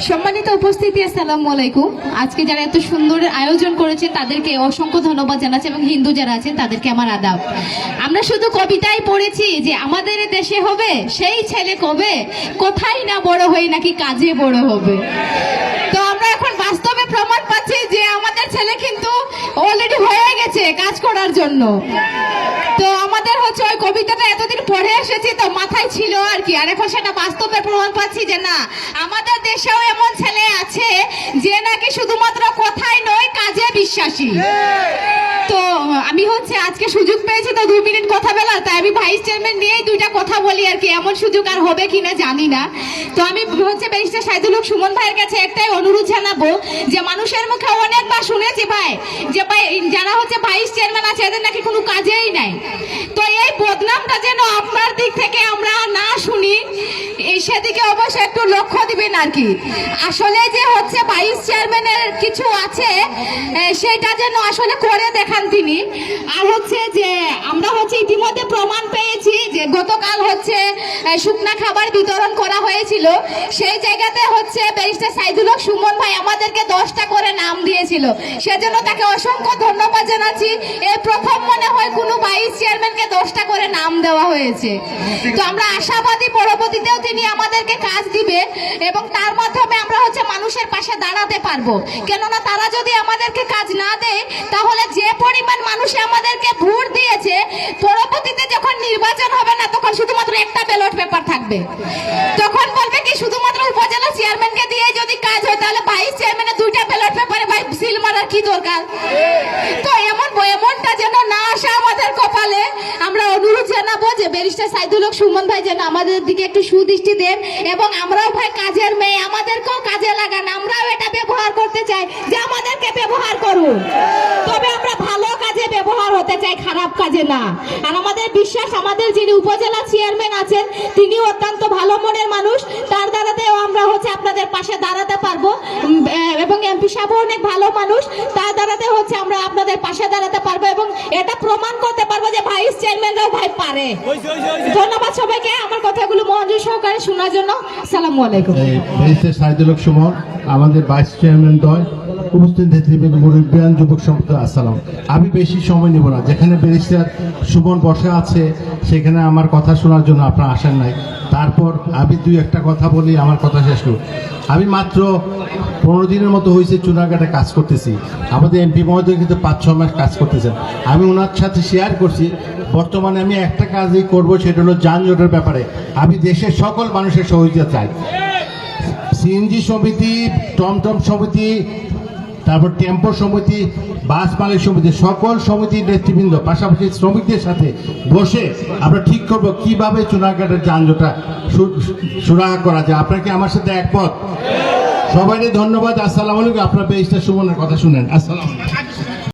সম্মানিত উপস্থিতি, আসসালামু আলাইকুম। আজকে যারা এত সুন্দর আয়োজন করেছে তাদেরকে অসংখ্য ধন্যবাদ জানাচ্ছি এবং হিন্দু যারা আছেন তাদেরকে আমার আদাব। আমরা শুধু কবিতায় পড়েছি যে আমাদের দেশে হবে সেই ছেলে কবে, কোথায় না বড় হয়ে নাকি কাজে বড় হবে। তো আমরা এখন বাস্তবে প্রমাণ পাচ্ছি যে আমাদের ছেলে কিন্তু অলরেডি হয়ে গেছে কাজ করার জন্য। তো আমাদের হচ্ছে ওই কবিতাটা এতদিন পড়ে এসেছি তো মাথায় ছিল আর কি, আর এখন সেটা বাস্তবে প্রমাণ পাচ্ছি যে না, আমাদের দেশেও এমন ছেলে আছে যে নাকি শুধুমাত্র কথাই নয় কাজে বিশ্বাসী। তো আমি হচ্ছে আজকে সুযোগ পেয়েছি তো 2 মিনিট কথা বলার, তাই আমি ভাইস চেয়ারম্যান নিয়েই 2টা কথা বলি আর কি। এমন সুযোগ আর হবে কিনা জানি না। তো আমি হচ্ছে ব্যারিস্টার সাইদুল হক সুমন ভাইয়ের কাছে একটাই অনুরোধ জানাবো যে মানুষের মুখে অনেকবার শুনেছি ভাই যে ভাই যারা হচ্ছে ভাইস চেয়ারম্যান আছে এদের নাকি কোনো কাজেই নাই। তো এই বদনামটা যেন আপনার দিক থেকে আমরা না শুনি, সেদিকে অবশ্যই একটু লক্ষ্য দিবেন আর কি। আসলে যে হচ্ছে ভাইস চেয়ারম্যানের কিছু আছে সেটা যেন আসলে করে দেখান তিনি। আর হচ্ছে যে আমরা হচ্ছে ইতিমধ্যে প্রমাণ পেয়েছি যে গতকাল হচ্ছে শুকনা খাবার বিতরণ করা হয়েছিল, সেই জায়গাতে হচ্ছে ব্যারিস্টার সাইদুল হক সুমন ভাই আমাদেরকে 10টা করে নাম দিয়েছিল, সেজন্য তাকে অসংখ্য ধন্যবাদ জানাচ্ছি। এই প্রথম মনে হয় কোনো ভাইস চেয়ারম্যানকে 10টা করে নাম দেওয়া হয়েছে। তো আমরা আশাবাদী পরবর্তীতেও তিনি আমাদেরকে কাজ দিবে এবং তার মাধ্যমে আমরা হচ্ছে মানুষের পাশে দাঁড়াতে পারবো। কেননা তারা যদি আমাদেরকে কাজ না দেয় তাহলে যে পরিমাণ মানুষ আমাদেরকে ভোট দিয়েছে, পরবর্তীতে যখন নির্বাচন হবে না তখন শুধুমাত্র একটা ব্যালট পেপার থাকবে। তখন বলবে কি শুধুমাত্র উপজেলা চেয়ারম্যানকে দিয়ে যদি কাজ হয় তাহলে ভাইস চেয়ারম্যানের 2টা ব্যালট পেপারে ভাই সিল মারার কি দরকার। তো এমনটা যেন না আসে আমাদের কপালে। আমরা অনুরোধ জানাবো যে ব্যারিস্টার সাইদুল হক সুমন ভাই যেন আমাদের দিকে একটু সুদৃষ্টি দেন এবং আমরাও ভাই কাজের মেয়ে, আমাদেরকেও কাজে লাগান। আমরাও এটা ব্যবহার করতে চাই যে আমাদেরকে ব্যবহার করুন, তবে আমরা ভালো কাজে ব্যবহার হতে চাই, খারাপ কাজে না। আর আমাদের বিশ্বাস আমাদের যিনি উপজেলা চেয়ারম্যান আছেন তিনি অত্যন্ত ভালো মনের মানুষ, তার দ্বারাতেও আমরা হচ্ছে আপনাদের পাশে দাঁড়াতে পারবো এবং এমপি সাহেব অনেক ভালো মানুষ, তার দ্বারাতে হচ্ছে আমরা আপনাদের পাশে দাঁড়াতে পারবো এবং এটা প্রমাণ করতে পারবো যে ভাইস চেয়ারম্যানরাও ভাই পারে। ধন্যবাদ সবাইকে আমার কথাগুলো মনোযোগ সহকারে শোনার জন্য। আসসালামু আলাইকুম। ব্যারিস্টার সাইদুল হক সুমন, আমাদের ভাইস চেয়ারম্যান দয়, উপস্থিত নেতৃবৃন্দ, মুরব্বিয়ান, যুবক সম্প্রদায়, আসসালাম। আমি বেশি সময় নেব না। যেখানে ব্যারিস্টার সুমন বসে আছে সেখানে আমার কথা শোনার জন্য আপনারা আসেন নাই। তারপর আমি 2-1টা কথা বলি, আমার কথা শেষ করব। আমি মাত্র 15 দিনের মতো হয়েছে চুনারঘাটে কাজ করতেছি। আমাদের এমপি মহোদয় কিন্তু 5-6 মাস কাজ করতেছেন। আমি ওনার সাথে শেয়ার করছি বর্তমানে আমি একটা কাজই করব, সেটা হলো যানজটের ব্যাপারে আমি দেশের সকল মানুষের সহযোগিতা চাই। সিএনজি সমিতি, টমটম সমিতি, তারপর টেম্পো সমিতি, বাস মালিক সমিতি, সকল সমিতির নেতৃবৃন্দ পাশাপাশি শ্রমিকদের সাথে বসে আমরা ঠিক করব কিভাবে চুনারঘাটের যানজটটা সুরাহা করা যায়। আপনারা কি আমার সাথে একমত? সবাইকে ধন্যবাদ। আসসালামু আলাইকুম। আপনারা ব্যারিস্টার সুমনের কথা শুনেন। আসসালাম।